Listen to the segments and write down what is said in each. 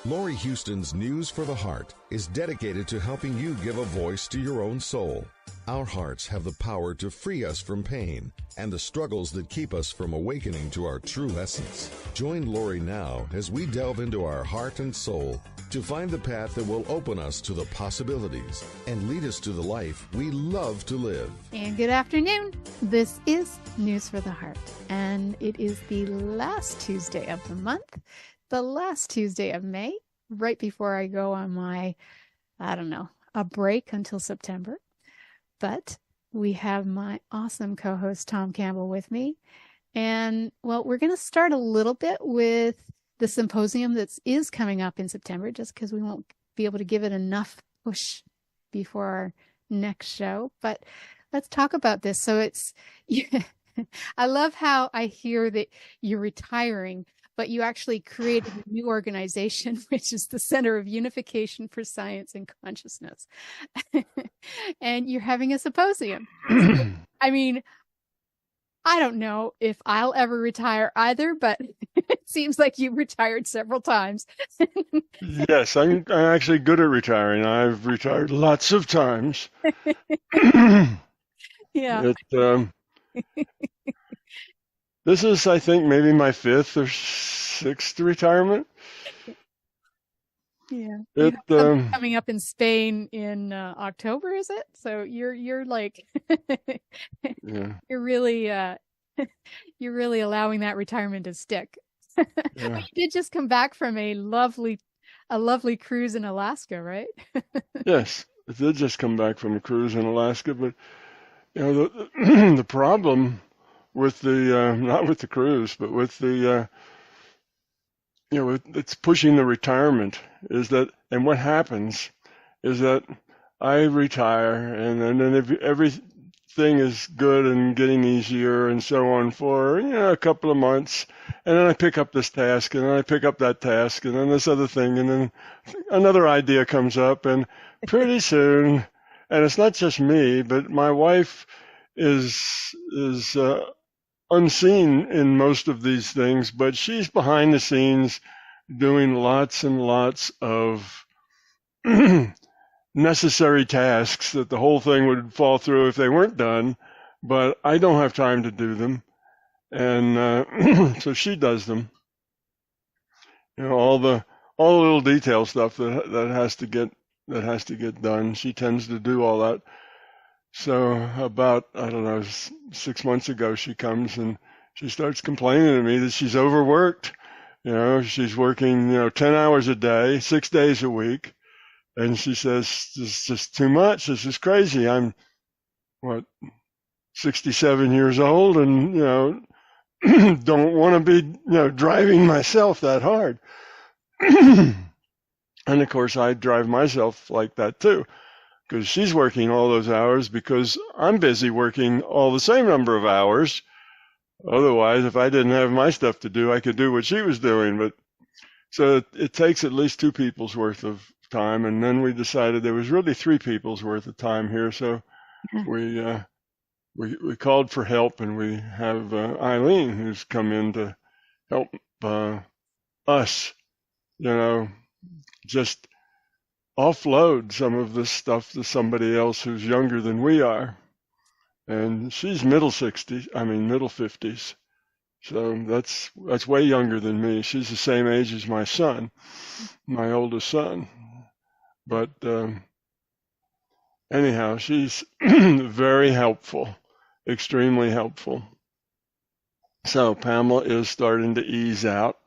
Laurie Huston's News for the Heart is dedicated to helping you give a voice to your own soul. Our hearts have the power to free us from pain and the struggles that keep us from awakening to our true essence. Join Laurie now as we delve into our heart and soul to find the path that will open us to the possibilities and lead us to the life we love to live. And good afternoon. This is News for the Heart, and it is the last Tuesday of the month, the last Tuesday of May, right before I go on my, a break until September. But we have my awesome co-host, Tom Campbell, with me. And, well, we're going to start a little bit with the symposium that is coming up in September, just because we won't be able to give it enough push before our next show. But let's talk about this. So I love how I hear that you're retiring, but you actually created a new organization, which is the Center of Unification for Science and Consciousness. And you're having a symposium. I mean, I don't know if I'll ever retire either, but it seems like you retired several times. Yes, I'm actually good at retiring. I've retired lots of times. Yeah. This is, I think, maybe my fifth or sixth retirement. Yeah. Coming up in Spain in October, is it? So you're like, yeah. You're really allowing that retirement to stick. Yeah. But you did just come back from a lovely cruise in Alaska, right? Yes, I did just come back from a cruise in Alaska, but the problem with the not with the cruise, but with the it's pushing the retirement is that, and what happens is that I retire, and then if everything is good and getting easier and so on for a couple of months, and then I pick up this task, and then I pick up that task, and then this other thing, and then another idea comes up, and pretty soon, and it's not just me, but my wife is unseen in most of these things, but she's behind the scenes doing lots and lots of necessary tasks that the whole thing would fall through if they weren't done, but I don't have time to do them. And so she does them. All the little detail stuff that has to get done. She tends to do all that. So about, 6 months ago, she comes and she starts complaining to me that she's overworked. She's working, 10 hours a day, 6 days a week. And she says, this is just too much. This is crazy. I'm, 67 years old and, don't want to be, driving myself that hard. And of course, I drive myself like that too, because she's working all those hours because I'm busy working all the same number of hours. Otherwise, if I didn't have my stuff to do, I could do what she was doing. But so it takes at least two people's worth of time. And then we decided there was really three people's worth of time here. So we called for help, and we have Eileen, who's come in to help us, just offload some of this stuff to somebody else who's younger than we are. And she's middle 50s. So that's way younger than me. She's the same age as my son, my oldest son. But anyhow, she's very helpful, extremely helpful. So Pamela is starting to ease out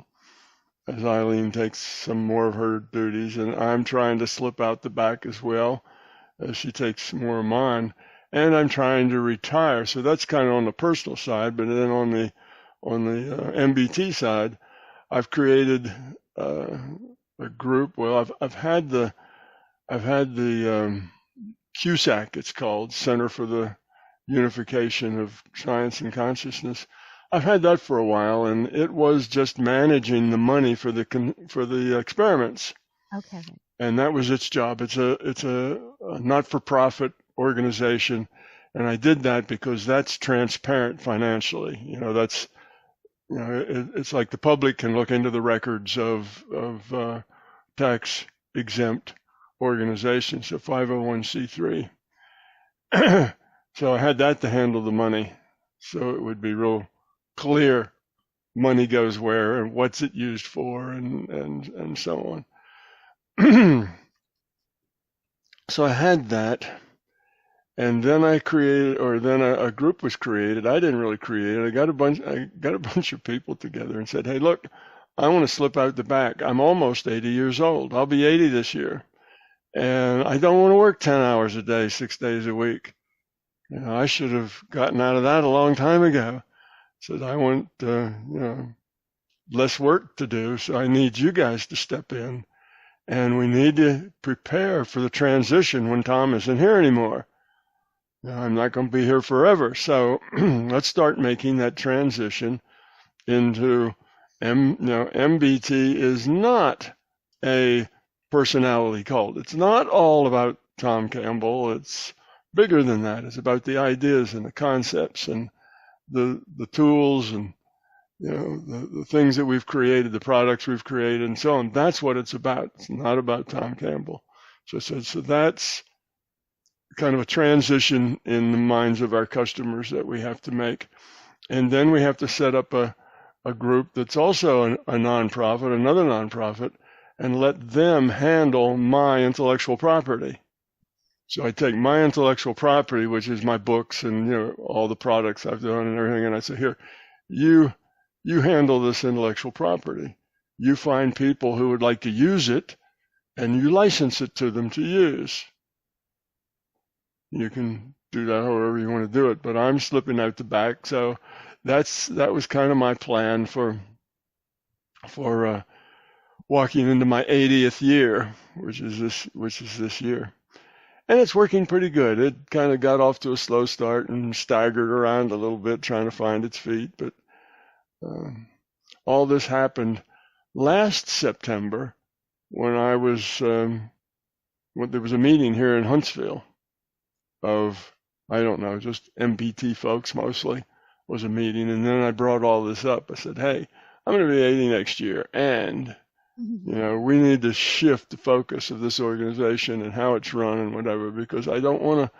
as Eileen takes some more of her duties, and I'm trying to slip out the back as well as she takes more of mine. And I'm trying to retire. So that's kind of on the personal side, but then on the MBT side, I've created a group. Well, I've had the CUSAC, it's called, Center for the Unification of Science and Consciousness. I've had that for a while, and it was just managing the money for the experiments. Okay. And that was its job. It's a not-for-profit organization, and I did that because that's transparent financially. It's like the public can look into the records of tax exempt organization, so 501c3. So I had that to handle the money, so it would be real clear money goes where and what's it used for, and so on. So I had that, and then I created, or then a group was created. I didn't really create it. I got a bunch of people together and said, "Hey, look, I want to slip out the back. I'm almost 80 years old. I'll be 80 this year, and I don't want to work 10 hours a day, 6 days a week. I should have gotten out of that a long time ago. Said I want less work to do, so I need you guys to step in, and we need to prepare for the transition when Tom isn't here anymore. I'm not going to be here forever, so let's start making that transition into MBT is not a personality cult. It's not all about Tom Campbell. It's bigger than that. It's about the ideas and the concepts and the tools and the things that we've created, the products we've created, and so on. That's what it's about. It's not about Tom Campbell. So that's kind of a transition in the minds of our customers that we have to make. And then we have to set up a group that's also a nonprofit, another nonprofit, and let them handle my intellectual property. So I take my intellectual property, which is my books and all the products I've done and everything, and I say, here, you handle this intellectual property. You find people who would like to use it, and you license it to them to use. You can do that however you want to do it, but I'm slipping out the back. So that was kind of my plan for walking into my 80th year, which is this year. And it's working pretty good. It kind of got off to a slow start and staggered around a little bit trying to find its feet. But all this happened last September when I was, there was a meeting here in Huntsville of, I don't know, just MBT folks mostly was a meeting. And then I brought all this up. I said, hey, I'm going to be 80 next year. And we need to shift the focus of this organization and how it's run and whatever, because I don't want to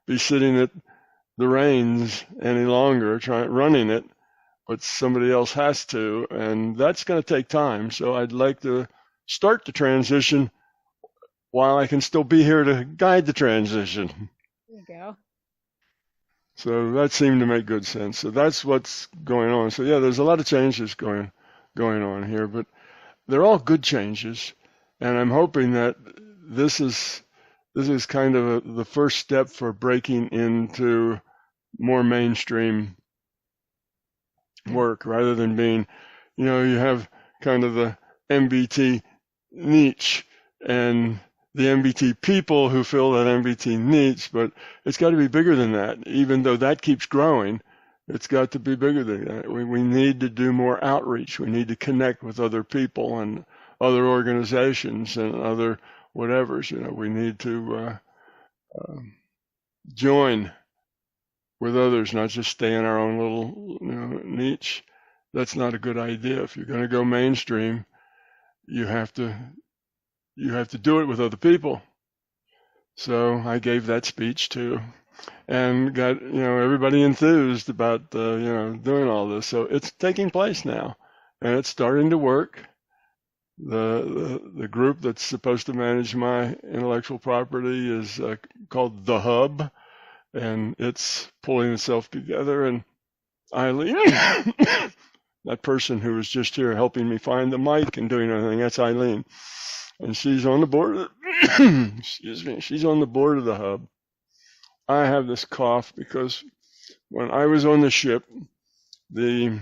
be sitting at the reins any longer running it, but somebody else has to, and that's going to take time. So I'd like to start the transition while I can still be here to guide the transition. There you go. So that seemed to make good sense. So that's what's going on. So yeah, there's a lot of changes going on here, but they're all good changes, and I'm hoping that this is kind of the first step for breaking into more mainstream work, rather than being, you have kind of the MBT niche and the MBT people who fill that MBT niche, but it's got to be bigger than that. Even though that keeps growing, it's got to be bigger than that. We need to do more outreach. We need to connect with other people and other organizations and other whatevers. We need to join with others, not just stay in our own little niche. That's not a good idea. If you're going to go mainstream, you have to do it with other people. So I gave that speech too, and got everybody enthused about doing all this. So it's taking place now, and it's starting to work. The group that's supposed to manage my intellectual property is called The Hub, and it's pulling itself together. And Eileen, that person who was just here helping me find the mic and doing everything, that's Eileen, and she's on the board. Excuse me, she's on the board of The Hub. I have this cough because when I was on the ship, third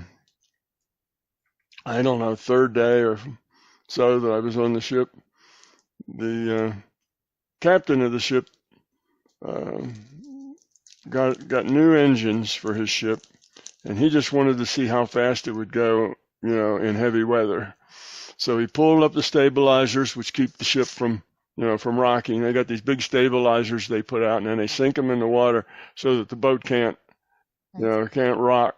day or so that I was on the ship, the captain of the ship got new engines for his ship, and he just wanted to see how fast it would go, in heavy weather. So he pulled up the stabilizers, which keep the ship from rocking. They got these big stabilizers they put out, and then they sink them in the water so that the boat can't rock.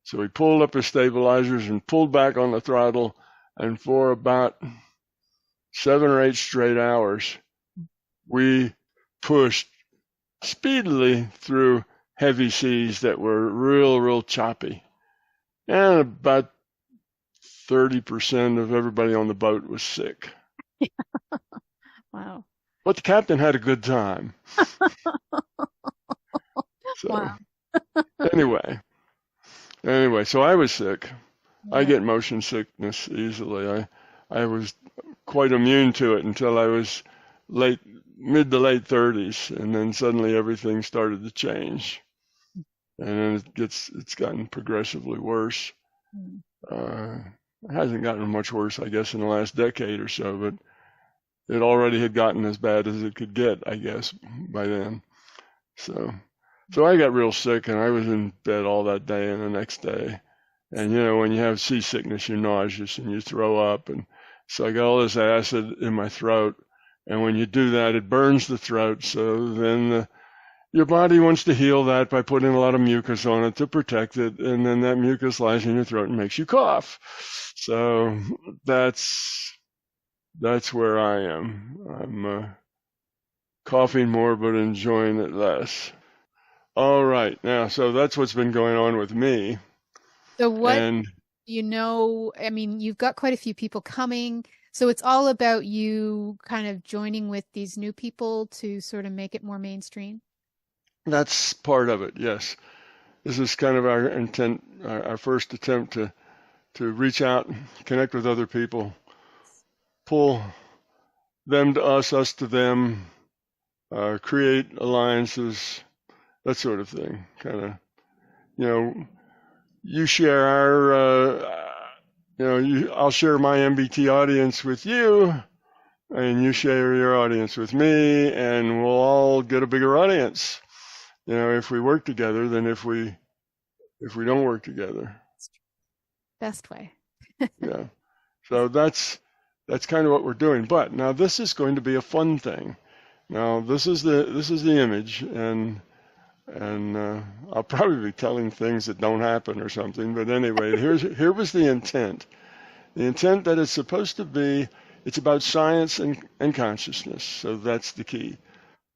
So he pulled up his stabilizers and pulled back on the throttle, and for about 7 or 8 straight hours, we pushed speedily through heavy seas that were real choppy. And about 30% of everybody on the boat was sick. Wow. But the captain had a good time. So Wow. anyway, so I was sick. I Yeah. get motion sickness easily. I was quite immune to it until I was mid to late 30s, and then suddenly everything started to change, and then it's gotten progressively worse. Mm. It hasn't gotten much worse, I guess, in the last decade or so, but it already had gotten as bad as it could get, I guess, by then. So I got real sick, and I was in bed all that day and the next day. And when you have seasickness, you're nauseous and you throw up, and so I got all this acid in my throat. And when you do that, it burns the throat. So then your body wants to heal that by putting a lot of mucus on it to protect it, and then that mucus lies in your throat and makes you cough. So that's where I am. I'm coughing more, but enjoying it less. All right, now, so that's what's been going on with me. So what, And I mean, you've got quite a few people coming. So it's all about you kind of joining with these new people to sort of make it more mainstream. that's part of it, yes. This is kind of our intent, our first attempt to reach out, connect with other people, pull them to us to them, create alliances, that sort of thing. Kind of, you share I'll share my MBT audience with you, and you share your audience with me, and we'll all get a bigger audience, if we work together than if we don't work together. Best way. Yeah. So that's kind of what we're doing. But now this is going to be a fun thing. Now this is the image, and I'll probably be telling things that don't happen or something. But anyway, here was the intent. The intent that it's supposed to be. It's about science and consciousness. So that's the key.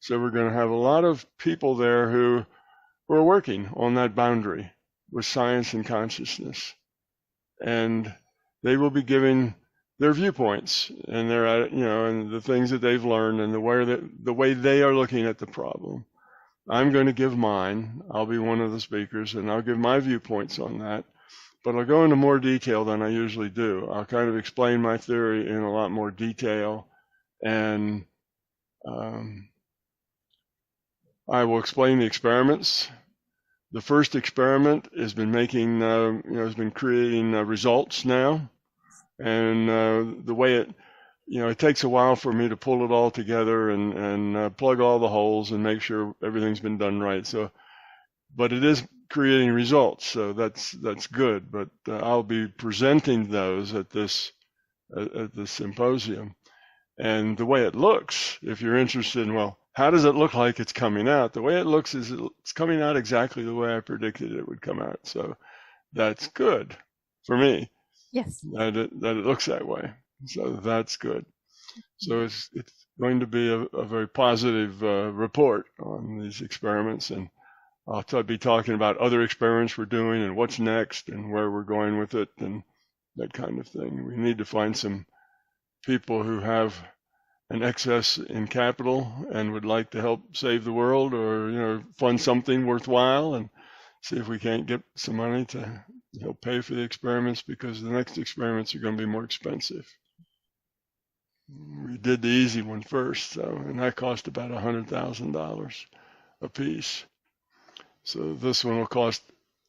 So we're going to have a lot of people there who are working on that boundary with science and consciousness, and they will be giving their viewpoints and their and the things that they've learned and the way they are looking at the problem. I'm going to give mine. I'll be one of the speakers, and I'll give my viewpoints on that. But I'll go into more detail than I usually do. I'll kind of explain my theory in a lot more detail, and I will explain the experiments. The first experiment has been creating results now, and the way it takes a while for me to pull it all together and plug all the holes and make sure everything's been done right. So, but it is creating results, so that's good. But I'll be presenting those at this symposium, and the way it looks, if you're interested in, well, how does it look like it's coming out? The way it looks is it's coming out exactly the way I predicted it would come out. So that's good for me. Yes. That it looks that way. So that's good. So it's going to be a very positive report on these experiments, and I'll be talking about other experiments we're doing and what's next and where we're going with it and that kind of thing. We need to find some people who have an excess in capital and would like to help save the world, or fund something worthwhile, and see if we can't get some money to pay for the experiments, because the next experiments are going to be more expensive. We did the easy one first, and that cost about $100,000 a piece. So this one will cost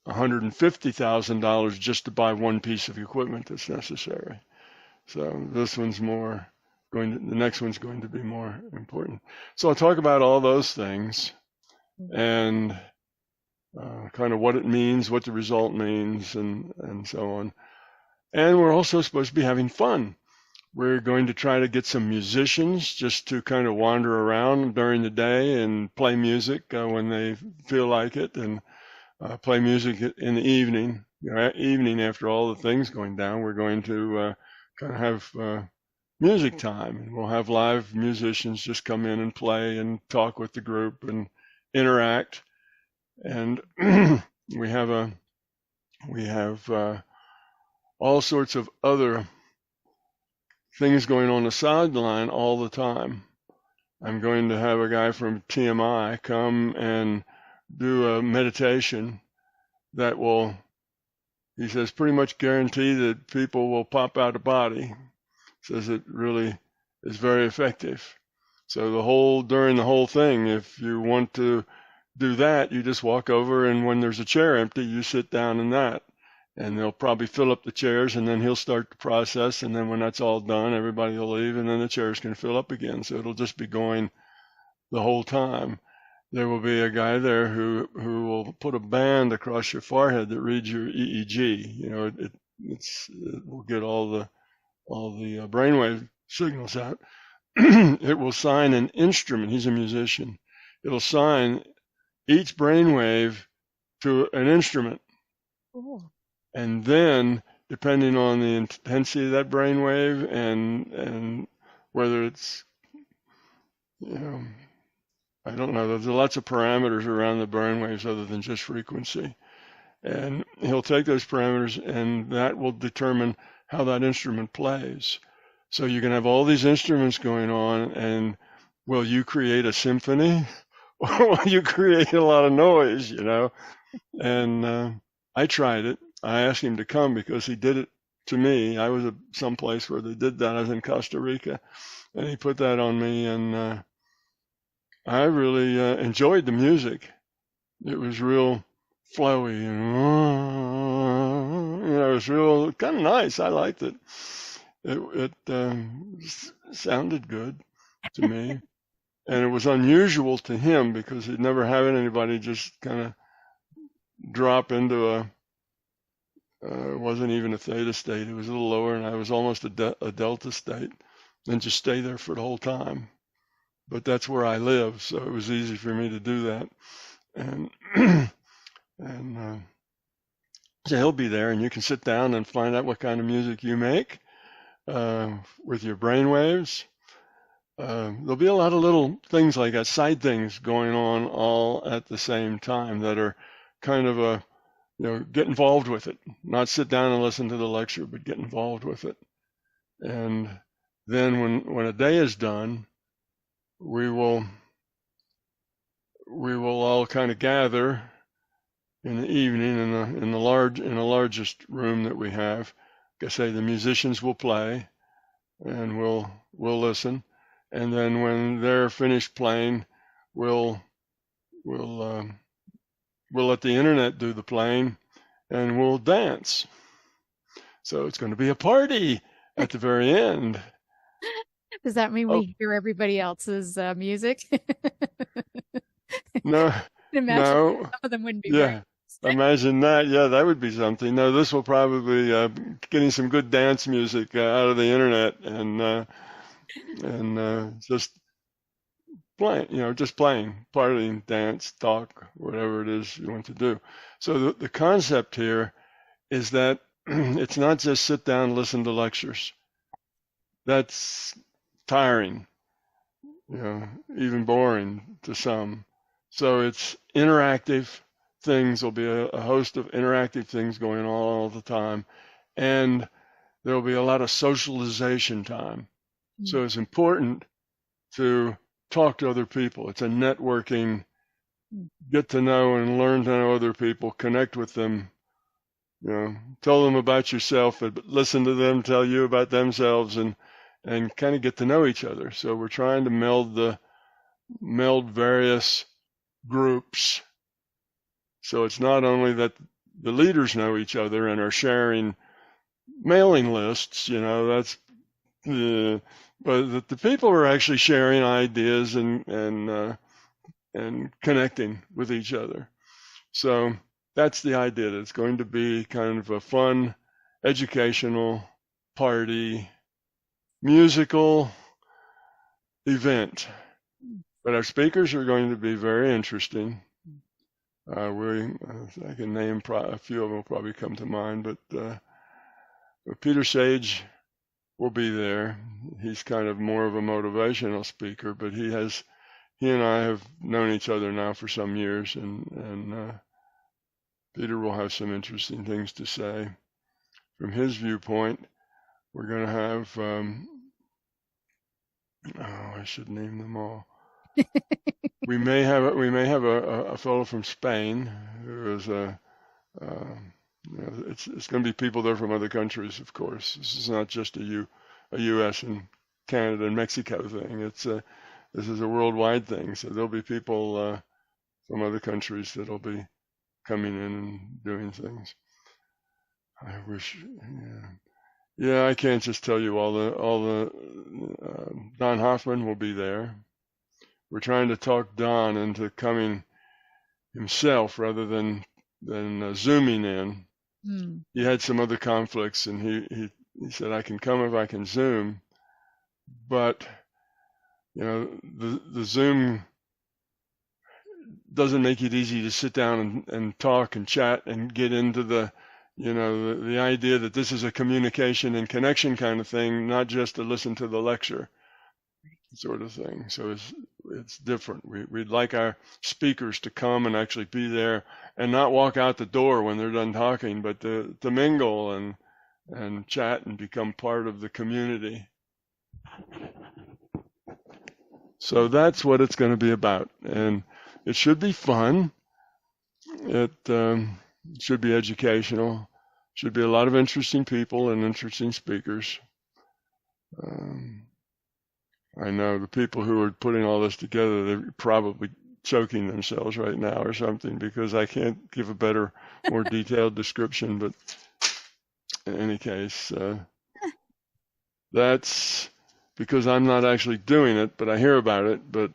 $150,000 just to buy one piece of equipment that's necessary. So this one's the next one's going to be more important. So I'll talk about all those things and kind of what it means, what the result means, and so on. And we're also supposed to be having fun. We're going to try to get some musicians just to kind of wander around during the day and play music when they feel like it, and play music in the evening. Evening after all the things going down, we're going to kind of have music time. And we'll have live musicians just come in and play and talk with the group and interact. And we have all sorts of other things going on the sideline all the time. I'm going to have a guy from TMI come and do a meditation that will, he says, pretty much guarantee that people will pop out of body. Says it really is very effective. So during the whole thing, if you want to do that, you just walk over, and when there's a chair empty, you sit down in that. And they'll probably fill up the chairs, and then he'll start the process. And then when that's all done, everybody will leave, and then the chairs can fill up again. So it'll just be going the whole time. There will be a guy there who will put a band across your forehead that reads your EEG. You know, it will get all the brainwave signals out. It will sign an instrument. He's a musician. It'll sign each brainwave to an instrument. Cool. And then, depending on the intensity of that brainwave and whether it's, you know, I don't know, there's lots of parameters around the brainwaves other than just frequency. And he'll take those parameters, and that will determine how that instrument plays. So you can have all these instruments going on, and will you create a symphony or will you create a lot of noise, you know? And I tried it. I asked him to come because he did it to me. I was someplace where they did that. I was in Costa Rica, and he put that on me, and I really enjoyed the music. It was real flowy, and you know, it was real kind of nice. I liked it. It sounded good to me, and it was unusual to him because he'd never had anybody just kind of drop into it wasn't even a theta state. It was a little lower, and I was almost a delta state, and just stay there for the whole time. But that's where I live, so it was easy for me to do that. And so he'll be there, and you can sit down and find out what kind of music you make with your brain waves. There'll be a lot of little things like that, side things going on all at the same time that are kind of get involved with it. Not sit down and listen to the lecture, but get involved with it. And then when a day is done, we will all kind of gather in the evening in the largest room that we have. Like I say, the musicians will play, and we'll listen. And then when they're finished playing, we'll let the internet do the playing, and we'll dance. So it's going to be a party at the very end. Does that mean we hear everybody else's music? No. Imagine some of them wouldn't be right. Imagine that. Yeah, that would be something. No, this will probably getting some good dance music out of the internet and just playing, just playing, partying, dance, talk, whatever it is you want to do. So the concept here is that it's not just sit down and listen to lectures. That's tiring, even boring to some. So it's interactive things. There'll be a host of interactive things going on all the time, and there'll be a lot of socialization time. Mm-hmm. So it's important to talk to other people. It's a networking, get to know and learn to know other people, connect with them, tell them about yourself, but listen to them tell you about themselves, and kind of get to know each other. So we're trying to meld various groups. So it's not only that the leaders know each other and are sharing mailing lists, but that the people are actually sharing ideas and connecting with each other. So that's the idea. It's going to be kind of a fun, educational, party, musical event. But our speakers are going to be very interesting. I can name a few of them will probably come to mind, but Peter Sage will be there. He's kind of more of a motivational speaker, but he and I have known each other now for some years, and Peter will have some interesting things to say. From his viewpoint, we're going to have, I should name them all. We may have a fellow from Spain who is it's going to be people there from other countries, of course. This is not just a U.S. and Canada and Mexico thing. This is a worldwide thing. So there'll be people from other countries that'll be coming in and doing things. I wish, yeah. I can't just tell you all the. Don Hoffman will be there. We're trying to talk Don into coming himself rather than zooming in. He had some other conflicts, and he said, I can come if I can Zoom, but the Zoom doesn't make it easy to sit down and talk and chat and get into the idea that this is a communication and connection kind of thing, not just to listen to the lecture sort of thing. So it's different. We'd like our speakers to come and actually be there and not walk out the door when they're done talking, but to mingle and chat and become part of the community. So that's what it's going to be about. And it should be fun. It should be educational. Should be a lot of interesting people and interesting speakers. I know the people who are putting all this together, they're probably choking themselves right now or something, because I can't give a better, more detailed description. But in any case, that's because I'm not actually doing it, but I hear about it. But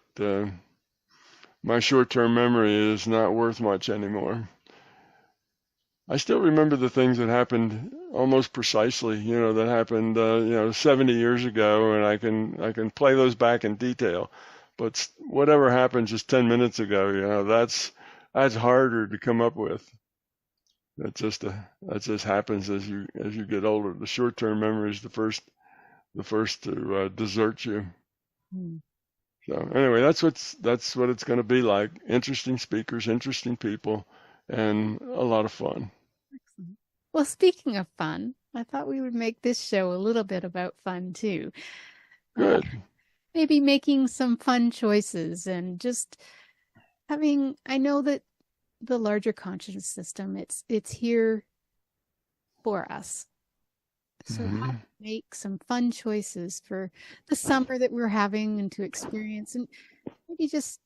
my short-term memory is not worth much anymore. I still remember the things that happened almost precisely, that happened, 70 years ago, and I can play those back in detail. But whatever happened just 10 minutes ago, that's harder to come up with. That just happens as you get older. The short-term memory is the first to desert you. So anyway, that's what it's going to be like. Interesting speakers, interesting people, and a lot of fun. Excellent. Well, speaking of fun, I thought we would make this show a little bit about fun too. Good. Maybe making some fun choices and just having, I know that the larger conscious system, it's here for us. So how to make some fun choices for the summer that we're having and to experience, and maybe just,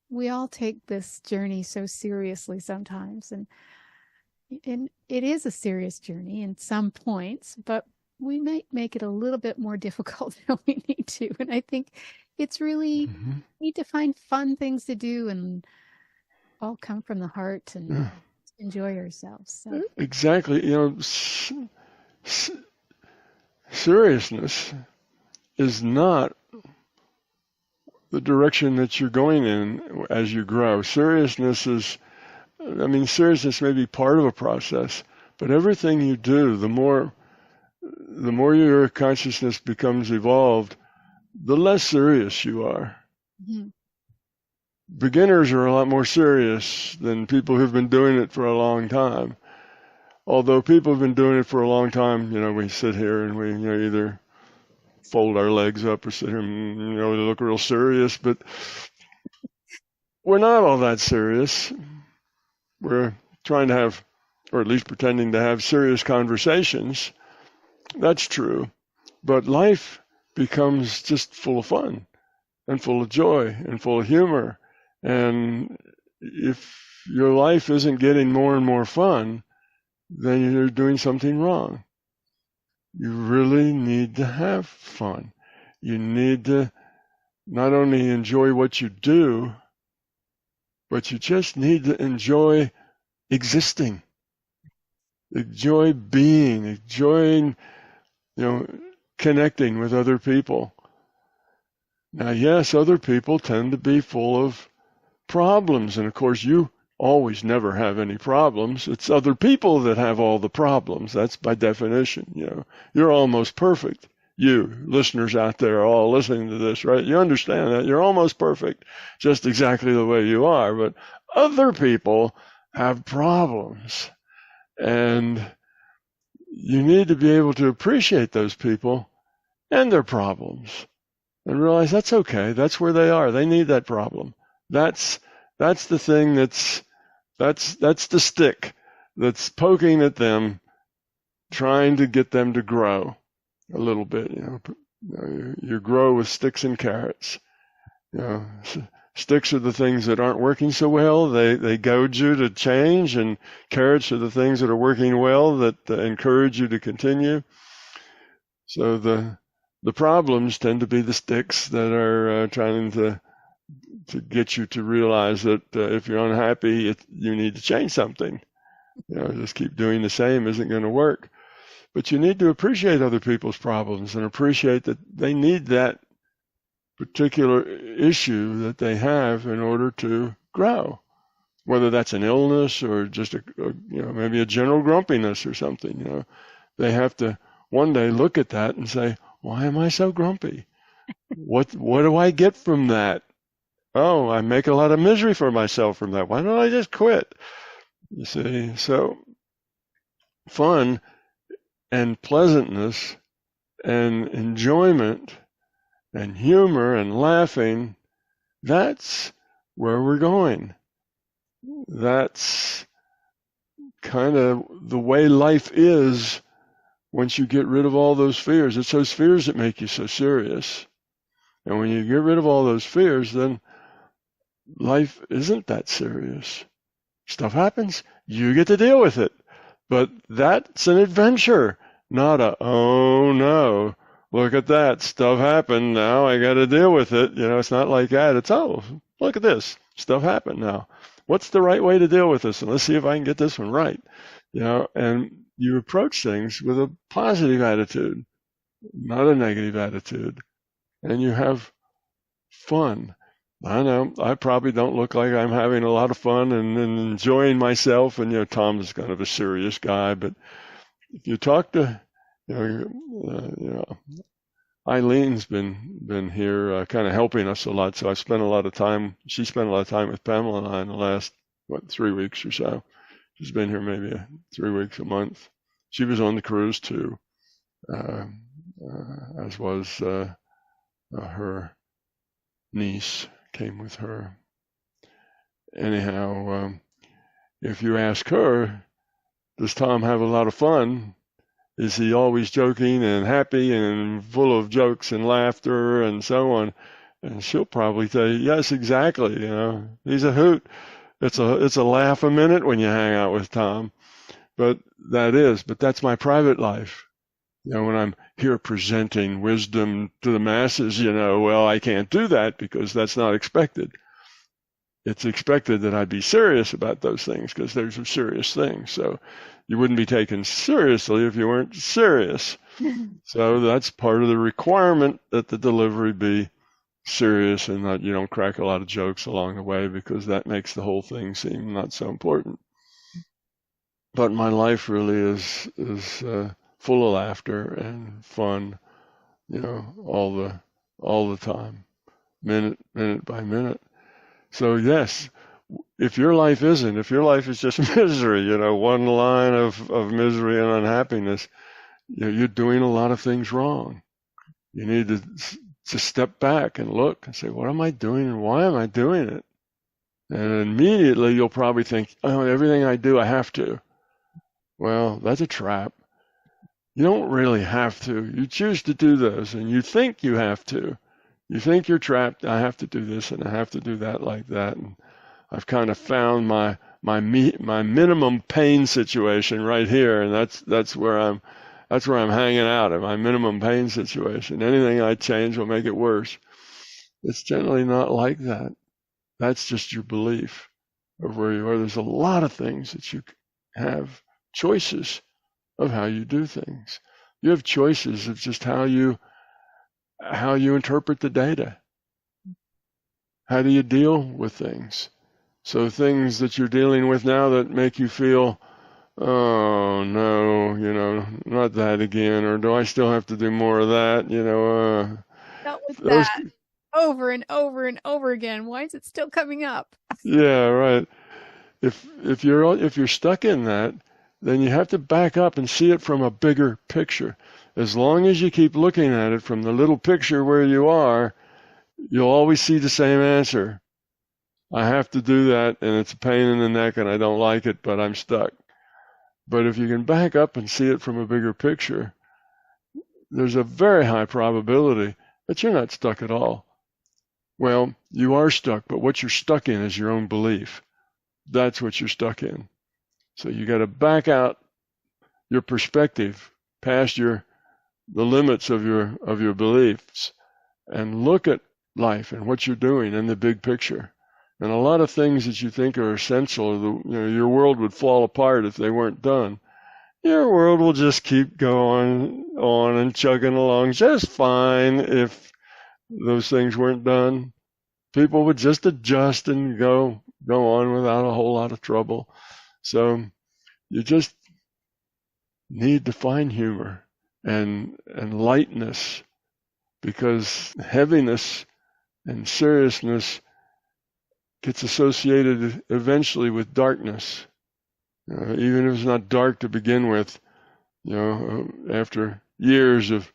we all take this journey so seriously sometimes, and it is a serious journey in some points, but we might make it a little bit more difficult than we need to. And I think it's really need to find fun things to do and all come from the heart and enjoy ourselves. So. Exactly. Seriousness is not the direction that you're going in as you grow. Seriousness may be part of a process, but everything you do, the more your consciousness becomes evolved, the less serious you are. Mm-hmm. Beginners are a lot more serious than people who've been doing it for a long time. Although people have been doing it for a long time, we sit here and we either fold our legs up or sit here and we look real serious, but we're not all that serious. We're trying to have, or at least pretending to have, serious conversations. That's true. But life becomes just full of fun and full of joy and full of humor. And if your life isn't getting more and more fun, then you're doing something wrong. You really need to have fun. You need to not only enjoy what you do, but you just need to enjoy existing. Enjoy being, enjoying, connecting with other people. Now, yes, other people tend to be full of problems, and of course you always never have any problems. It's other people that have all the problems. That's by definition, You're almost perfect. You listeners out there all listening to this, right? You understand that you're almost perfect, just exactly the way you are. But other people have problems, and you need to be able to appreciate those people and their problems and realize that's okay. That's where they are. They need that problem. That's the thing that's the stick that's poking at them, trying to get them to grow a little bit. You grow with sticks and carrots. Sticks are the things that aren't working so well. They goad you to change, and carrots are the things that are working well that encourage you to continue. So the problems tend to be the sticks that are trying to get you to realize that if you're unhappy, you need to change something. Just keep doing the same isn't going to work. But you need to appreciate other people's problems and appreciate that they need that particular issue that they have in order to grow, whether that's an illness or just maybe a general grumpiness or something. They have to one day look at that and say, why am I so grumpy? What do I get from that? Oh, I make a lot of misery for myself from that. Why don't I just quit? You see, so fun and pleasantness and enjoyment and humor and laughing, that's where we're going. That's kind of the way life is once you get rid of all those fears. It's those fears that make you so serious. And when you get rid of all those fears, then life isn't that serious. Stuff happens, you get to deal with it. But that's an adventure, not oh no, look at that, stuff happened, now I got to deal with it. It's not like that. It's, oh, look at this, stuff happened now. What's the right way to deal with this? And let's see if I can get this one right. And you approach things with a positive attitude, not a negative attitude. And you have fun. I know I probably don't look like I'm having a lot of fun and enjoying myself. And, Tom's kind of a serious guy, but if you talk to, Eileen's been here kind of helping us a lot. So she spent a lot of time with Pamela and I in the last, 3 weeks or so. She's been here maybe 3 weeks, a month. She was on the cruise too, as was her niece came with her. Anyhow, if you ask her, does Tom have a lot of fun? Is he always joking and happy and full of jokes and laughter and so on? And she'll probably tell you, yes, exactly. He's a hoot. It's a laugh a minute when you hang out with Tom. But that's my private life. When I'm here presenting wisdom to the masses, well, I can't do that because that's not expected. It's expected that I'd be serious about those things because there's serious things. So you wouldn't be taken seriously if you weren't serious. So that's part of the requirement that the delivery be serious and that you don't crack a lot of jokes along the way because that makes the whole thing seem not so important. But my life really is full of laughter and fun, all the time, minute by minute. So yes, if your life is just misery, one line of misery and unhappiness, you're doing a lot of things wrong. You need to step back and look and say, what am I doing and why am I doing it? And immediately you'll probably think, oh, everything I do, I have to. Well, that's a trap. You don't really have to. You choose to do those, and you think you have to. You think you're trapped. I have to do this, and I have to do that like that. And I've kind of found my minimum pain situation right here, and that's where I'm hanging out at my minimum pain situation. Anything I change will make it worse. It's generally not like that. That's just your belief of where you are. There's a lot of things that you have choices of how you do things. You have choices of just how you interpret the data. How do you deal with things? So things that you're dealing with now that make you feel oh no, not that again, or do I still have to do more of that? Dealt with Those, that over and over and over again. Why is it still coming up? yeah, right. If you're stuck in that, then you have to back up and see it from a bigger picture. As long as you keep looking at it from the little picture where you are, you'll always see the same answer. I have to do that, and it's a pain in the neck, and I don't like it, but I'm stuck. But if you can back up and see it from a bigger picture, there's a very high probability that you're not stuck at all. Well, you are stuck, but what you're stuck in is your own belief. That's what you're stuck in. So you got to back out your perspective past the limits of your beliefs and look at life and what you're doing in the big picture. And a lot of things that you think are essential, your world would fall apart if they weren't done. Your world will just keep going on and chugging along just fine if those things weren't done. People would just adjust and go on without a whole lot of trouble. So you just need to find humor and lightness, because heaviness and seriousness gets associated eventually with darkness. Even if it's not dark to begin with, after years of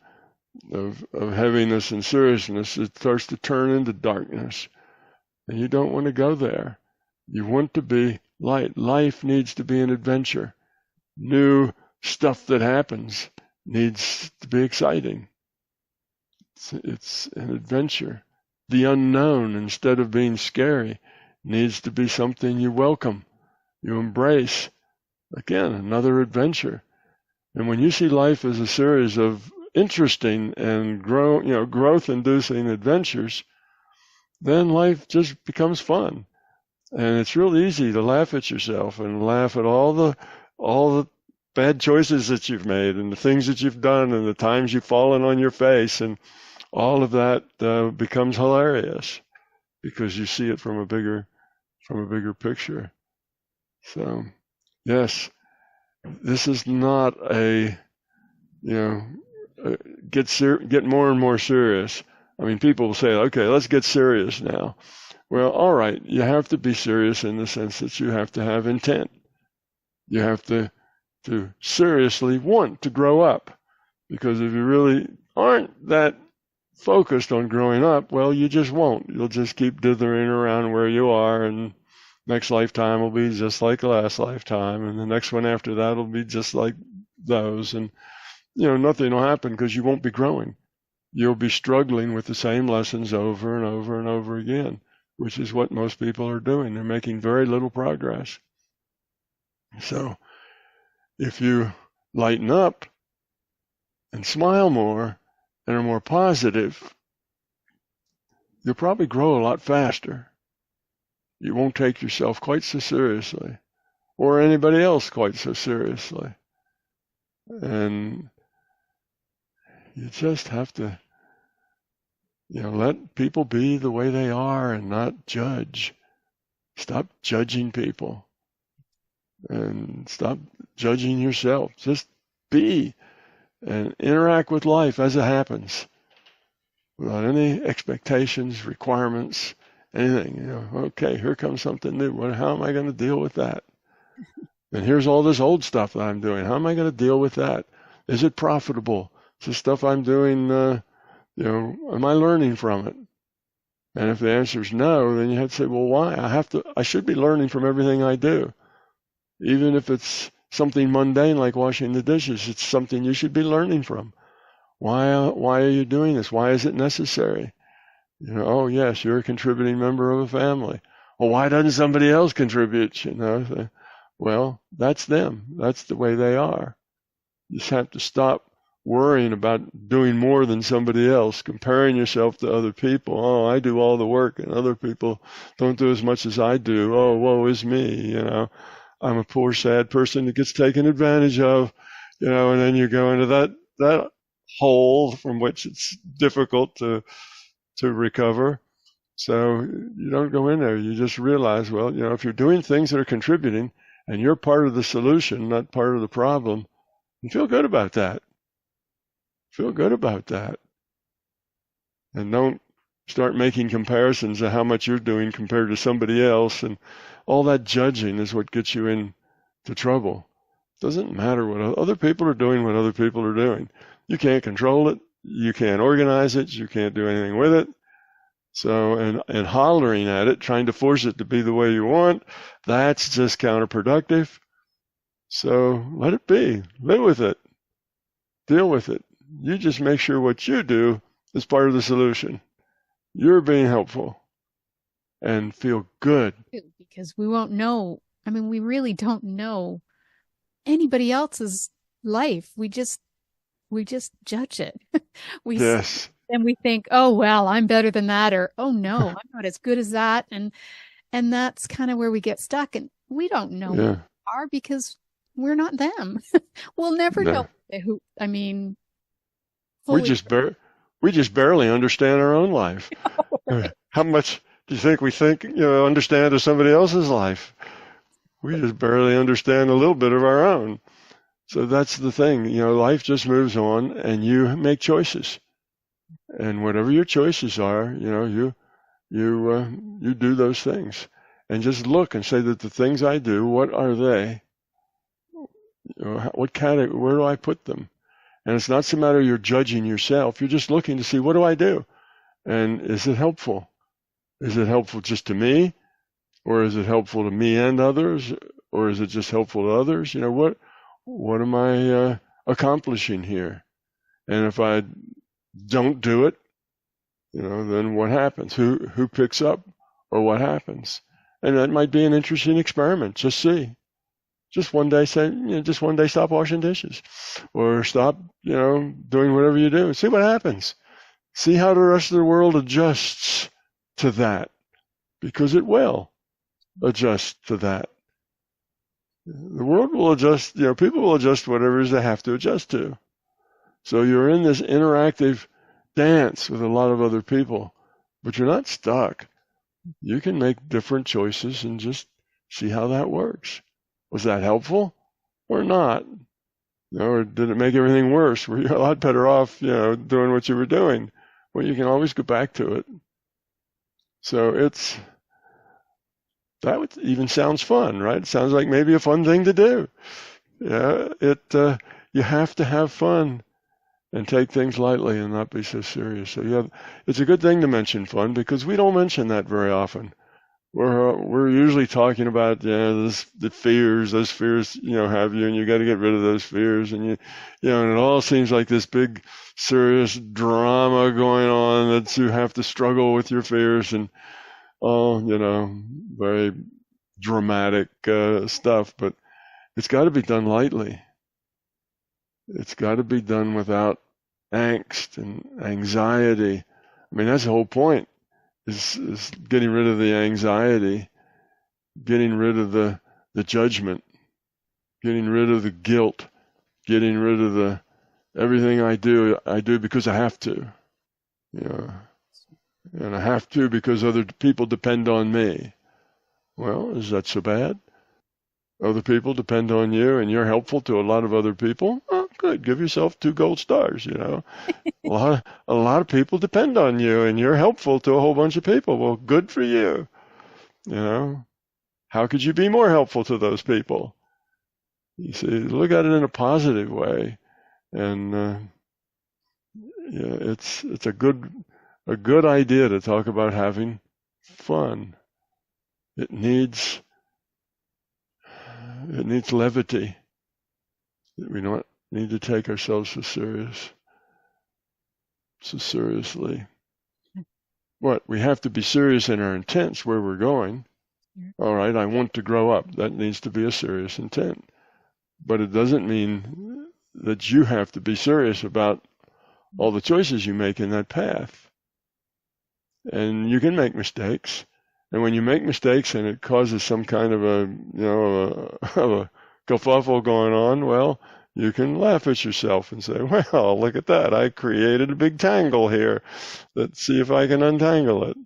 heaviness and seriousness, it starts to turn into darkness. And you don't want to go there. You want to be light. Life needs to be an adventure. New stuff that happens needs to be exciting. It's an adventure. The unknown, instead of being scary, needs to be something you welcome, you embrace. Again, another adventure. And when you see life as a series of interesting and growth-inducing adventures, then life just becomes fun. And it's real easy to laugh at yourself and laugh at all the bad choices that you've made and the things that you've done and the times you've fallen on your face, and all of that becomes hilarious because you see it from a bigger picture. So, yes, this is not a get more and more serious. I mean, people will say, okay, let's get serious now. Well, all right, you have to be serious in the sense that you have to have intent. You have to seriously want to grow up, because if you really aren't that focused on growing up, well, you just won't. You'll just keep dithering around where you are, and next lifetime will be just like the last lifetime, and the next one after that will be just like those, and nothing will happen because you won't be growing. You'll be struggling with the same lessons over and over and over again, which is what most people are doing. They're making very little progress. So if you lighten up and smile more and are more positive, you'll probably grow a lot faster. You won't take yourself quite so seriously, or anybody else quite so seriously. And you just have to, let people be the way they are and not judge. Stop judging people and stop judging yourself. Just be and interact with life as it happens without any expectations, requirements, anything. Okay, here comes something new. How am I going to deal with that? And here's all this old stuff that I'm doing. How am I going to deal with that? Is it profitable? Is the stuff I'm doing, am I learning from it? And if the answer is no, then you have to say, well, why? I should be learning from everything I do. Even if it's something mundane like washing the dishes, it's something you should be learning from. Why are you doing this? Why is it necessary? Oh, yes, you're a contributing member of a family. Well, why doesn't somebody else contribute? Well, that's them. That's the way they are. You just have to stop worrying about doing more than somebody else, comparing yourself to other people. Oh, I do all the work and other people don't do as much as I do. Oh, woe is me. I'm a poor, sad person that gets taken advantage of, and then you go into that hole from which it's difficult to recover. So you don't go in there. You just realize, well, if you're doing things that are contributing and you're part of the solution, not part of the problem, and feel good about that. Feel good about that. And don't start making comparisons of how much you're doing compared to somebody else. And all that judging is what gets you into trouble. It doesn't matter what other people are doing, what other people are doing. You can't control it. You can't organize it. You can't do anything with it. So, and hollering at it, trying to force it to be the way you want, that's just counterproductive. So let it be. Live with it. Deal with it. You just make sure what you do is part of the solution. You're being helpful and feel good. Because we won't know. I mean, we really don't know anybody else's life. We just judge it. Yes. And we think, oh, well, I'm better than that. Or, oh, no, I'm not as good as that. And that's kind of where we get stuck. And we don't know who we are because we're not them. We'll never know who, I mean, we just barely understand our own life. How much do you think we understand of somebody else's life? We just barely understand a little bit of our own. So that's the thing. Life just moves on, and you make choices. And whatever your choices are, you do those things. And just look and say that the things I do, what are they? What category? Where do I put them? And it's not so matter you're judging yourself. You're just looking to see, what do I do? And is it helpful? Is it helpful just to me? Or is it helpful to me and others? Or is it just helpful to others? What am I accomplishing here? And if I don't do it, then what happens? Who picks up, or what happens? And that might be an interesting experiment. Just see. Just one day stop washing dishes, or stop, doing whatever you do. See what happens. See how the rest of the world adjusts to that, because it will adjust to that. The world will adjust, people will adjust whatever it is they have to adjust to. So you're in this interactive dance with a lot of other people, but you're not stuck. You can make different choices and just see how that works. Was that helpful or not? Or did it make everything worse? Were you a lot better off, doing what you were doing? Well, you can always go back to it. So that even sounds fun, right? It sounds like maybe a fun thing to do. Yeah, you have to have fun and take things lightly and not be so serious. So it's a good thing to mention fun, because we don't mention that very often. We're usually talking about the fears. Those fears have you, and you got to get rid of those fears, and and it all seems like this big serious drama going on that you have to struggle with your fears, and very dramatic stuff. But it's got to be done lightly. It's got to be done without angst and anxiety. I mean, that's the whole point. Is getting rid of the anxiety, getting rid of the judgment, getting rid of the guilt, getting rid of the everything I do because I have to, and I have to because other people depend on me. Well, is that so bad? Other people depend on you, and you're helpful to a lot of other people. Oh, good. Give yourself 2 gold stars. A lot of people depend on you, and you're helpful to a whole bunch of people. Well, good for you. How could you be more helpful to those people? You see, look at it in a positive way, and it's a good idea to talk about having fun. It needs levity. We don't need to take ourselves so seriously. What? We have to be serious in our intents where we're going. All right, I want to grow up. That needs to be a serious intent. But it doesn't mean that you have to be serious about all the choices you make in that path. And you can make mistakes. And when you make mistakes and it causes some kind of a kerfuffle going on, well, you can laugh at yourself and say, well, look at that. I created a big tangle here. Let's see if I can untangle it.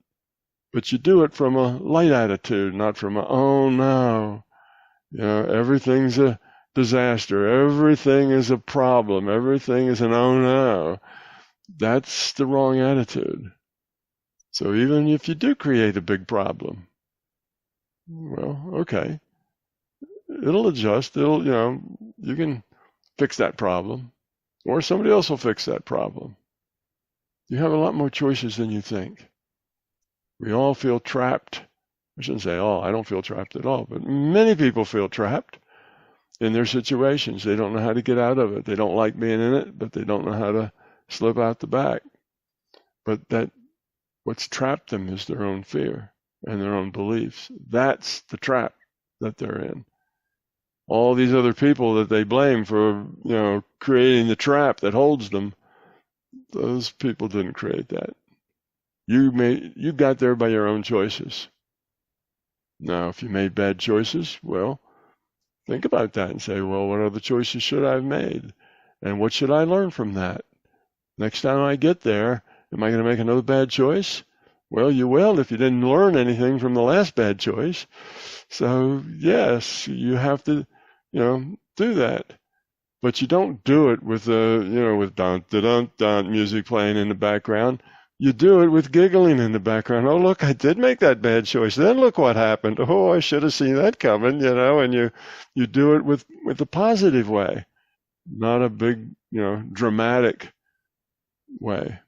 But you do it from a light attitude, not from oh no. Everything's a disaster. Everything is a problem. Everything is an oh no. That's the wrong attitude. So even if you do create a big problem, well, okay, it'll adjust. You can fix that problem, or somebody else will fix that problem. You have a lot more choices than you think. We all feel trapped. I shouldn't say all. I don't feel trapped at all, but many people feel trapped in their situations. They don't know how to get out of it. They don't like being in it, but they don't know how to slip out the back. But what's trapped them is their own fear and their own beliefs. That's the trap that they're in. All these other people that they blame for, creating the trap that holds them, those people didn't create that. You got there by your own choices. Now, if you made bad choices, well, think about that and say, well, what other choices should I have made? And what should I learn from that? Next time I get there, am I going to make another bad choice? Well, you will if you didn't learn anything from the last bad choice. So, yes, you have to, do that. But you don't do it with with dun dun dun music playing in the background. You do it with giggling in the background. Oh, look, I did make that bad choice. Then look what happened. Oh, I should have seen that coming, and you do it with a positive way, not a big, dramatic way.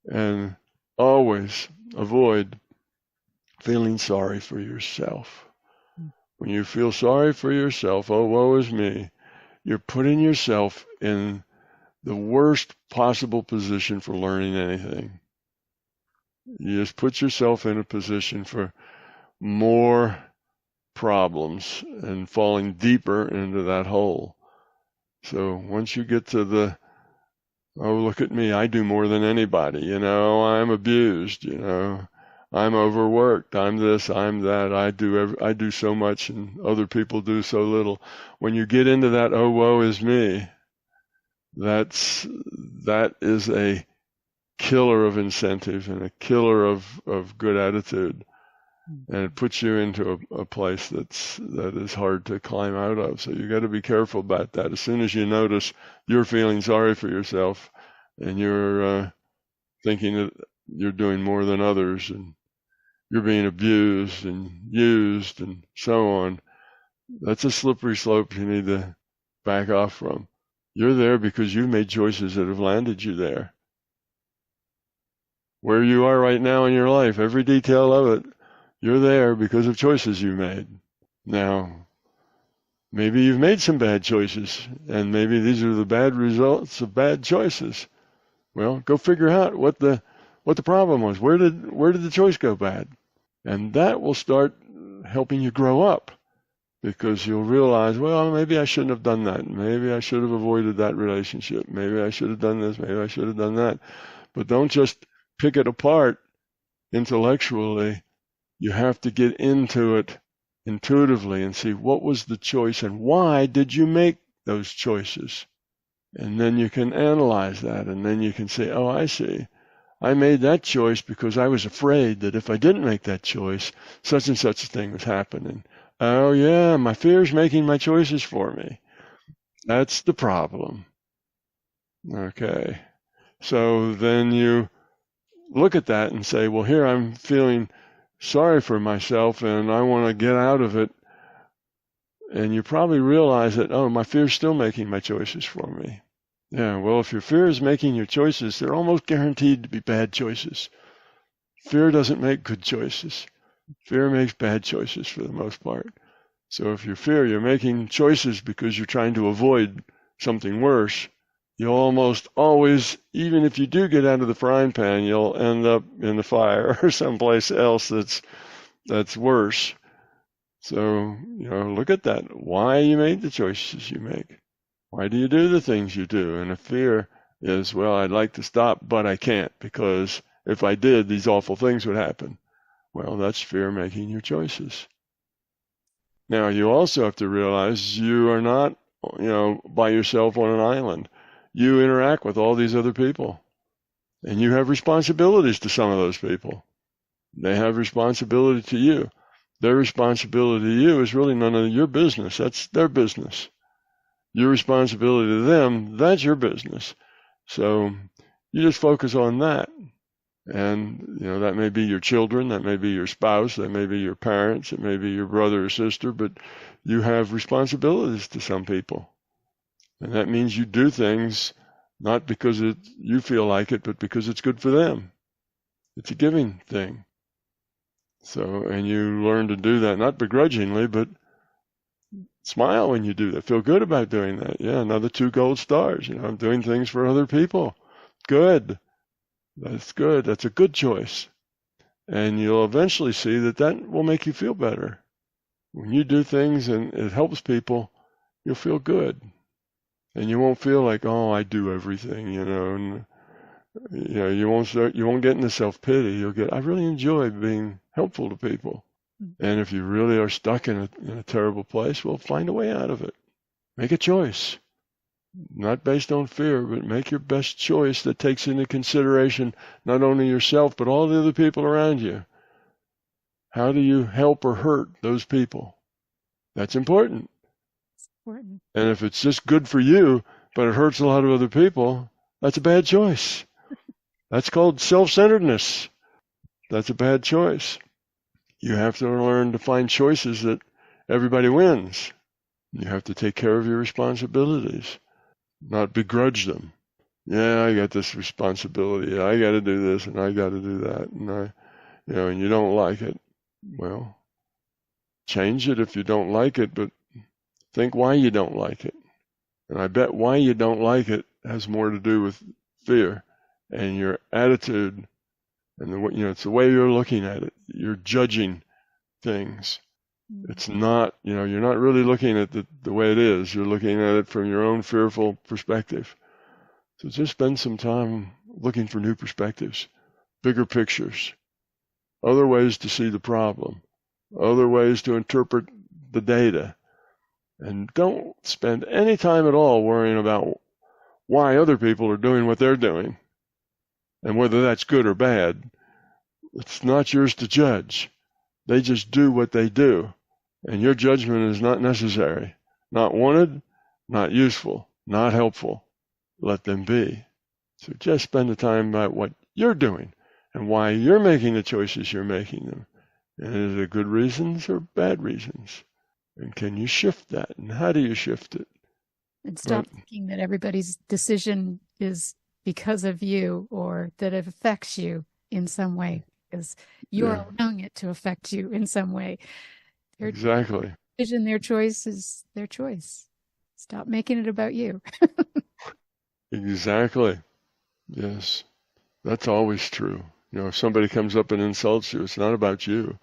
And always avoid feeling sorry for yourself. When you feel sorry for yourself, oh, woe is me, you're putting yourself in the worst possible position for learning anything. You just put yourself in a position for more problems and falling deeper into that hole. So once you get to oh, look at me, I do more than anybody, I'm abused, I'm overworked, I'm this, I'm that, I do so much and other people do so little. When you get into that, oh, woe is me, that is a killer of incentive and a killer of good attitude. And it puts you into a place that is hard to climb out of. So you got to be careful about that. As soon as you notice you're feeling sorry for yourself and you're thinking that you're doing more than others and you're being abused and used and so on, that's a slippery slope you need to back off from. You're there because you've made choices that have landed you there. Where you are right now in your life, every detail of it, you're there because of choices you made. Now, maybe you've made some bad choices, and maybe these are the bad results of bad choices. Well, go figure out what the problem was. Where did the choice go bad? And that will start helping you grow up, because you'll realize, well, maybe I shouldn't have done that. Maybe I should have avoided that relationship. Maybe I should have done this. Maybe I should have done that. But don't just pick it apart intellectually. You have to get into it intuitively and see what was the choice and why did you make those choices. And then you can analyze that, and then you can say, oh, I see. I made that choice because I was afraid that if I didn't make that choice, such and such a thing was happening. Oh, yeah, my fear is making my choices for me. That's the problem. Okay. So then you look at that and say, well, here I'm feeling sorry for myself and I want to get out of it. And you probably realize that, oh, my fear is still making my choices for me. Yeah, well, if your fear is making your choices, they're almost guaranteed to be bad choices. Fear doesn't make good choices. Fear makes bad choices for the most part. So if you're making choices because you're trying to avoid something worse, you'll almost always, even if you do get out of the frying pan, you'll end up in the fire or someplace else that's worse. So, look at that. Why you made the choices you make. Why do you do the things you do? And the fear is, well, I'd like to stop, but I can't, because if I did, these awful things would happen. Well, that's fear making your choices. Now, you also have to realize you are not, by yourself on an island. You interact with all these other people, and you have responsibilities to some of those people. They have responsibility to you. Their responsibility to you is really none of your business. That's their business. Your responsibility to them, that's your business. So you just focus on that. And, that may be your children, that may be your spouse, that may be your parents, it may be your brother or sister, but you have responsibilities to some people. And that means you do things not because you feel like it, but because it's good for them. It's a giving thing. So, and you learn to do that, not begrudgingly, but smile when you do that. Feel good about doing that. Yeah, another 2 gold stars. I'm doing things for other people. Good. That's good. That's a good choice. And you'll eventually see that will make you feel better. When you do things and it helps people, you'll feel good. And you won't feel like, oh, I do everything, and you won't get into self-pity. You'll get, I really enjoy being helpful to people. And if you really are stuck in a terrible place, well, find a way out of it. Make a choice. Not based on fear, but make your best choice that takes into consideration not only yourself, but all the other people around you. How do you help or hurt those people? That's important. And if it's just good for you, but it hurts a lot of other people, that's a bad choice. That's called self-centeredness. That's a bad choice. You have to learn to find choices that everybody wins. You have to take care of your responsibilities, not begrudge them. Yeah, I got this responsibility. I got to do this and I got to do that. And and you don't like it. Well, change it if you don't like it, but think why you don't like it. And I bet why you don't like it has more to do with fear and your attitude and it's the way you're looking at it. You're judging things. It's not, you're not really looking at the way it is. You're looking at it from your own fearful perspective. So just spend some time looking for new perspectives, bigger pictures, other ways to see the problem, other ways to interpret the data. And don't spend any time at all worrying about why other people are doing what they're doing and whether that's good or bad. It's not yours to judge. They just do what they do. And your judgment is not necessary, not wanted, not useful, not helpful. Let them be. So just spend the time about what you're doing and why you're making the choices you're making them. And is it good reasons or bad reasons? And can you shift that? And how do you shift it? And stop thinking that everybody's decision is because of you or that it affects you in some way, because you're allowing it to affect you in some way. Exactly. Decision, their choice is their choice. Stop making it about you. Exactly. Yes. That's always true. If somebody comes up and insults you, it's not about you.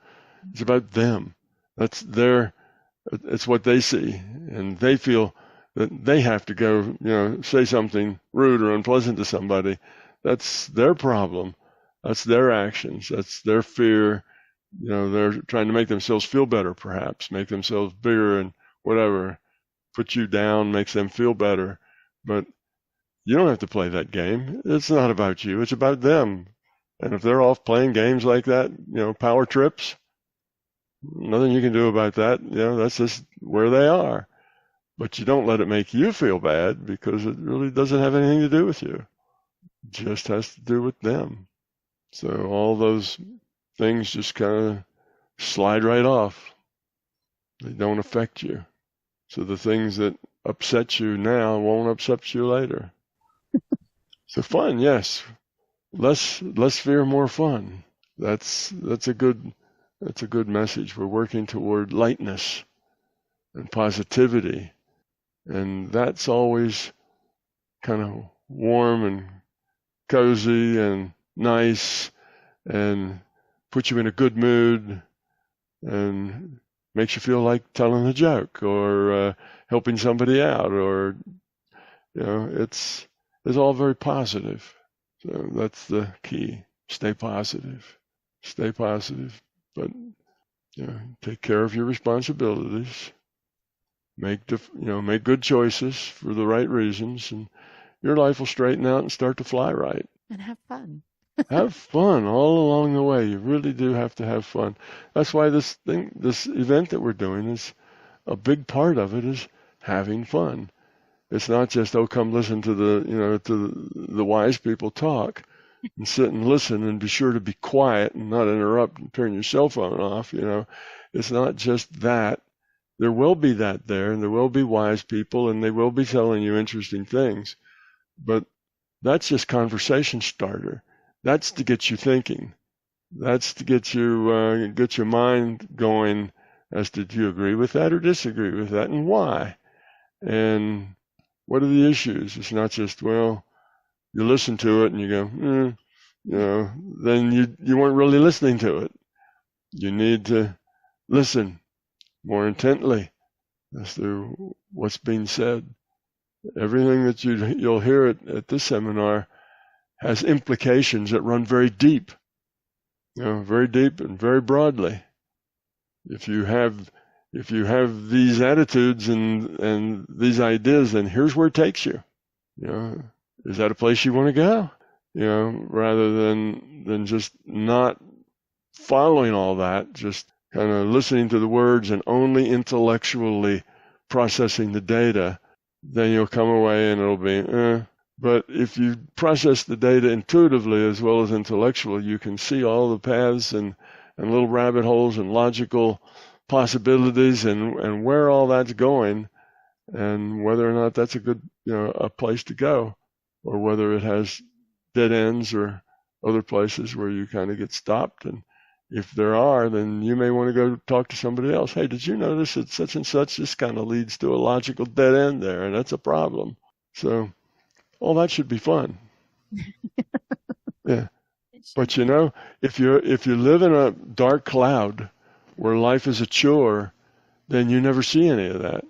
It's about them. It's what they see. And they feel that they have to go, say something rude or unpleasant to somebody. That's their problem. That's their actions. That's their fear. They're trying to make themselves feel better, perhaps, make themselves bigger and whatever. Put you down, makes them feel better. But you don't have to play that game. It's not about you. It's about them. And if they're off playing games like that, power trips, nothing you can do about that. That's just where they are. But you don't let it make you feel bad because it really doesn't have anything to do with you. It just has to do with them. So all those things just kind of slide right off. They don't affect you. So the things that upset you now won't upset you later. So fun, yes. Less fear, more fun. That's a good message. We're working toward lightness and positivity. And that's always kind of warm and cozy and nice and puts you in a good mood and makes you feel like telling a joke or helping somebody out, or it's all very positive. So that's the key. Stay positive. Stay positive, but take care of your responsibilities. Make good choices for the right reasons, and your life will straighten out and start to fly right. And have fun. Have fun all along the way. way. You really do have to have fun. That's why this event that we're doing is a big part of it is having fun. It's not just, oh, come listen to the wise people talk, and sit and listen and be sure to be quiet and not interrupt and turn your cell phone off. It's not just that. There will be that there, and there will be wise people, and they will be telling you interesting things. But that's just conversation starter. That's to get you thinking. That's to get your mind going as to, do you agree with that or disagree with that, and why? And what are the issues? It's not just, well, you listen to it and you go, then you weren't really listening to it. You need to listen more intently as to what's being said. Everything that you'll hear at this seminar has implications that run very deep, very deep and very broadly. If you have these attitudes and these ideas, then here's where it takes you. Is that a place you want to go? Rather than just not following all that, just kind of listening to the words and only intellectually processing the data, then you'll come away and it'll be, But if you process the data intuitively as well as intellectually, you can see all the paths and little rabbit holes and logical possibilities and where all that's going, and whether or not that's a good, a place to go, or whether it has dead ends or other places where you kind of get stopped. And if there are, then you may want to go talk to somebody else. Hey, did you notice that such and such, this kind of leads to a logical dead end there, and that's a problem. So all that should be fun. Yeah. But if you live in a dark cloud where life is a chore, then you never see any of that.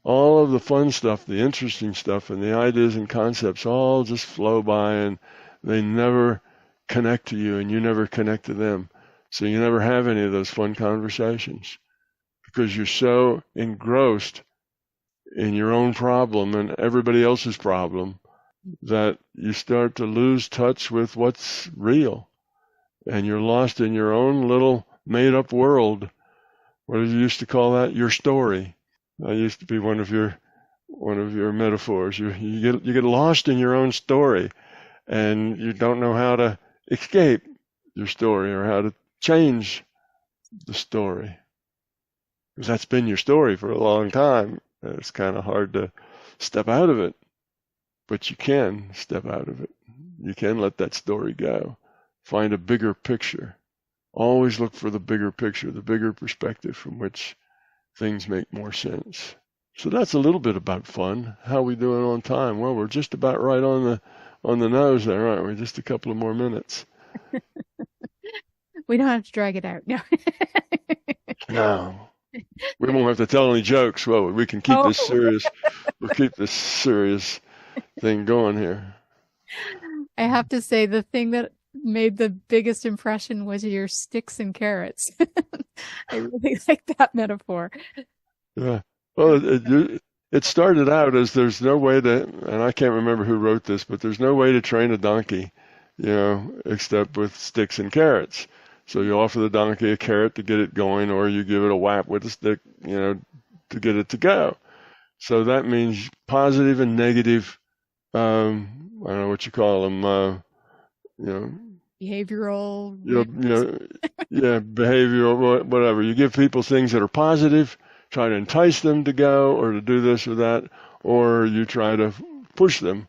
All of the fun stuff, the interesting stuff, and the ideas and concepts all just flow by, and they never connect to you, and you never connect to them. So you never have any of those fun conversations because you're so engrossed in your own problem and everybody else's problem that you start to lose touch with what's real, and you're lost in your own little made-up world. What did you used to call that? Your story. That used to be one of your metaphors. You get lost in your own story, and you don't know how to escape your story or how to change the story, because that's been your story for a long time. It's kind of hard to step out of it, but you can step out of it. You can let that story go. Find a bigger picture. Always look for the bigger picture, the bigger perspective from which things make more sense. So that's a little bit about fun. How are we doing on time? Well, we're just about right on the nose there, aren't we? Just a couple of more minutes. We don't have to drag it out. No. No. We won't have to tell any jokes. Well, we can keep this serious. We'll keep this serious thing going here. I have to say, the thing that made the biggest impression was your sticks and carrots. I really like that metaphor. Yeah. Well, it started out as there's no way to, and I can't remember who wrote this, but there's no way to train a donkey, except with sticks and carrots. So you offer the donkey a carrot to get it going, or you give it a whap with a stick, to get it to go. So that means positive and negative, I don't know what you call them, behavioral, behavioral, whatever. You give people things that are positive, try to entice them to go or to do this or that, or you try to push them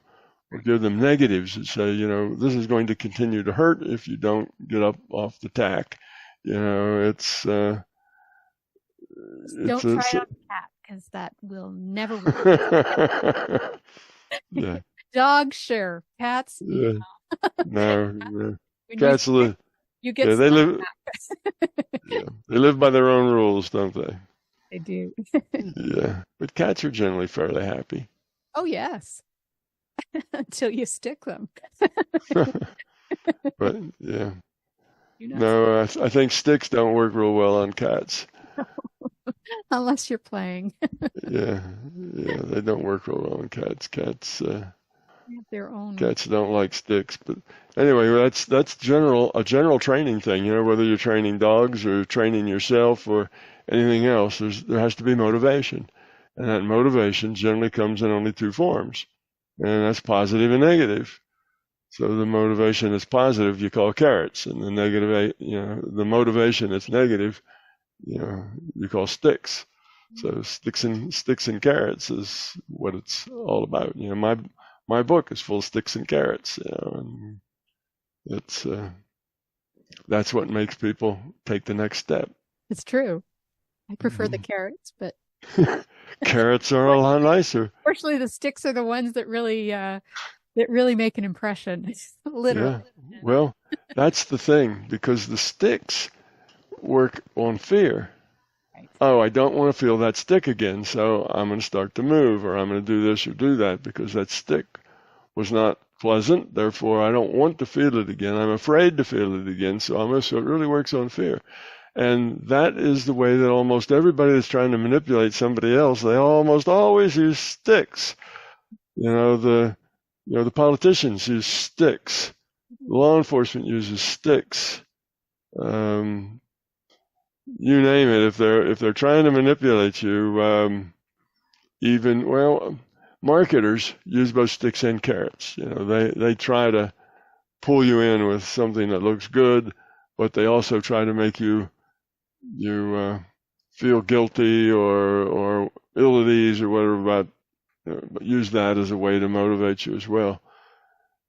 or give them negatives and say, this is going to continue to hurt if you don't get up off the tack. Don't try it on the cat, because that will never work. Yeah. Dogs, sure. Cats, yeah. No. Cats live. You get they live. Yeah, they live by their own rules, don't they? They do. Yeah, but cats are generally fairly happy. Oh yes, until you stick them. But yeah, no, I think sticks don't work real well on cats. Unless you're playing. Yeah, they don't work real well on cats. Cats have their own. Cats don't like sticks, but anyway, that's a general training thing. Whether you're training dogs or training yourself or anything else, there has to be motivation, and that motivation generally comes in only two forms, and that's positive and negative. So the motivation that's positive you call carrots, and the negative, the motivation that's negative, you call sticks. So sticks and carrots is what it's all about. My book is full of sticks and carrots, and it's that's what makes people take the next step. It's true. I prefer the carrots, but carrots are a lot nicer. Fortunately, the sticks are the ones that really make an impression. Literally. Yeah. Well, that's the thing, because the sticks work on fear. Right. Oh, I don't want to feel that stick again, so I'm going to start to move, or I'm going to do this or do that because that stick was not pleasant. Therefore, I don't want to feel it again. I'm afraid to feel it again. So it really works on fear. And that is the way that almost everybody that's trying to manipulate somebody else, they almost always use sticks. The politicians use sticks. Law enforcement uses sticks. You name it. If they're trying to manipulate you, marketers use both sticks and carrots. They try to pull you in with something that looks good, but they also try to make you feel guilty or ill at ease or whatever. Use that as a way to motivate you as well.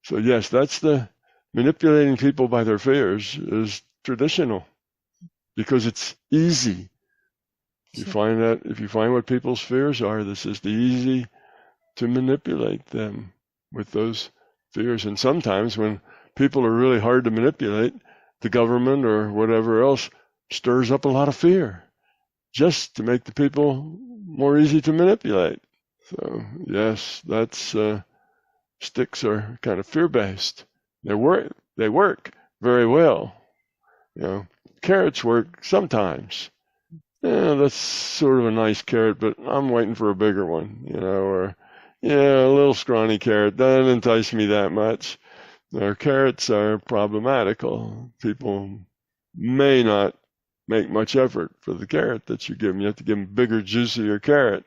So yes, that's the manipulating people by their fears is traditional, because it's easy. If you find what people's fears are, this is easy to manipulate them with those fears. And sometimes when people are really hard to manipulate, the government or whatever else stirs up a lot of fear just to make the people more easy to manipulate. So yes, that's sticks are kind of fear-based. They work very well. Carrots work sometimes. That's sort of a nice carrot, but I'm waiting for a bigger one, or a little scrawny carrot doesn't entice me that much. Carrots are problematical. People may not make much effort for the carrot that you give them. You have to give them a bigger, juicier carrot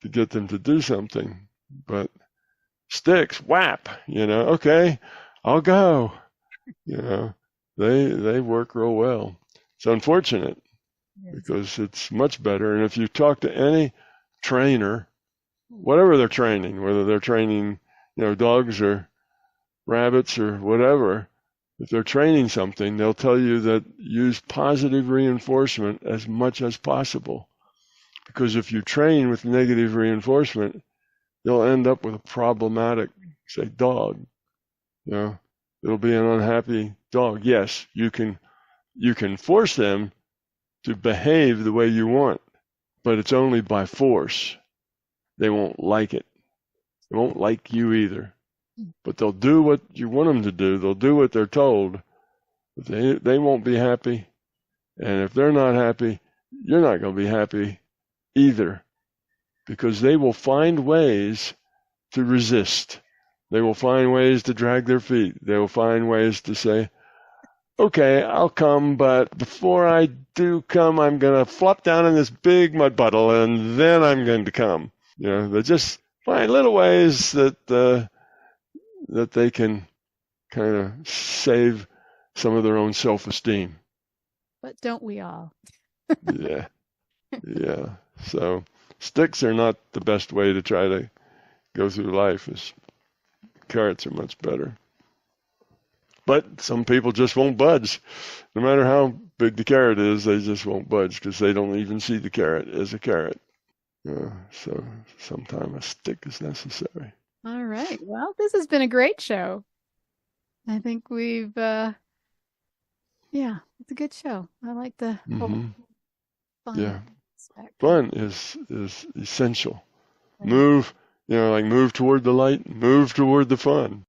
to get them to do something. But sticks, whap, okay, I'll go. They work real well. It's unfortunate because it's much better. And if you talk to any trainer, whatever they're training, whether they're training, dogs or rabbits or whatever, if they're training something, they'll tell you that use positive reinforcement as much as possible. Because if you train with negative reinforcement, you'll end up with a problematic, say, dog. It'll be an unhappy dog. Yes, you can force them to behave the way you want, but it's only by force. They won't like it. They won't like you either. But they'll do what you want them to do. They'll do what they're told. But they won't be happy. And if they're not happy, you're not going to be happy either, because they will find ways to resist. They will find ways to drag their feet. They will find ways to say, okay, I'll come, but before I do come, I'm going to flop down in this big mud puddle, and then I'm going to come. They just find little ways that they can kind of save some of their own self-esteem. But don't we all? Yeah. So sticks are not the best way to try to go through life. Carrots are much better. But some people just won't budge. No matter how big the carrot is, they just won't budge because they don't even see the carrot as a carrot. So sometimes a stick is necessary. All right. Well, this has been a great show. I think we've, it's a good show. I like the whole fun aspect. Fun is essential. Right. Move toward the light, move toward the fun.